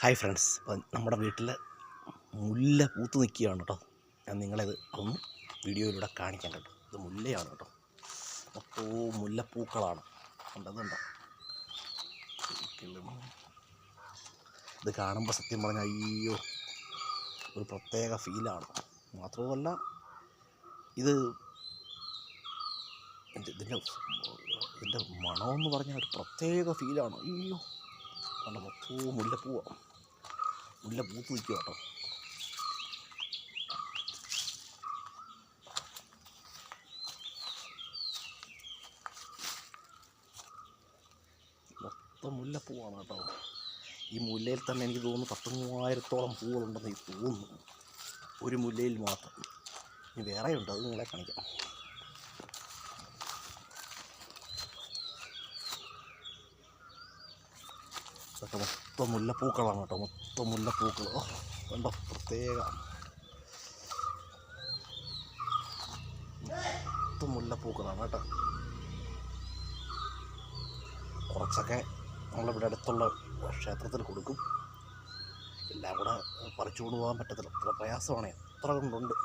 Hi friends, അപ്പം നമ്മുടെ വീട്ടിൽ മുല്ല പൂത്ത് നിൽക്കുകയാണ് കേട്ടോ. ഞാൻ നിങ്ങളത് ഒന്ന് വീഡിയോയിലൂടെ കാണിക്കാൻ കേട്ടോ. ഇത് മുല്ലയാണ് കേട്ടോ. അപ്പോൾ മുല്ലപ്പൂക്കളാണ് കണ്ടതുണ്ടോ. ഇത് കാണുമ്പോൾ സത്യം പറഞ്ഞാൽ അയ്യോ ഒരു പ്രത്യേക ഫീലാണ്. മാത്രവുമല്ല ഇത് ഇതിൻ്റെ മണമെന്ന് പറഞ്ഞാൽ ഒരു പ്രത്യേക ഫീലാണ്. അയ്യോ കണ്ട മൊത്തവും മുല്ലപ്പൂവാണ്. മുല്ല പൂത്ത് നിൽക്കുക കേട്ടോ. മൊത്തം മുല്ലപ്പൂവാണ് കേട്ടോ. ഈ മുല്ലയിൽ തന്നെ എനിക്ക് തോന്നുന്നു 10,000-3000 പൂവുകളുണ്ടെന്ന് തോന്നുന്നു, ഒരു മുല്ലയിൽ മാത്രം. ഇനി വേറെയുണ്ട്, അത് നിങ്ങളെ കാണിക്കാം. ഇതൊക്കെ മൊത്തം മുല്ലപ്പൂക്കളാണ് കേട്ടോ. മൊത്തം മുല്ലപ്പൂക്കൾ കണ്ടോ, പ്രത്യേക മൊത്തം മുല്ലപ്പൂക്കളാണ് കേട്ടോ. കുറച്ചൊക്കെ നമ്മളിവിടെ അടുത്തുള്ള ക്ഷേത്രത്തിൽ കൊടുക്കും. എല്ലാം കൂടെ പറിച്ചു കൊണ്ടുപോകാൻ പറ്റത്തില്ല, അത്ര പ്രയാസമാണ്. എത്ര കൊണ്ടുണ്ട്.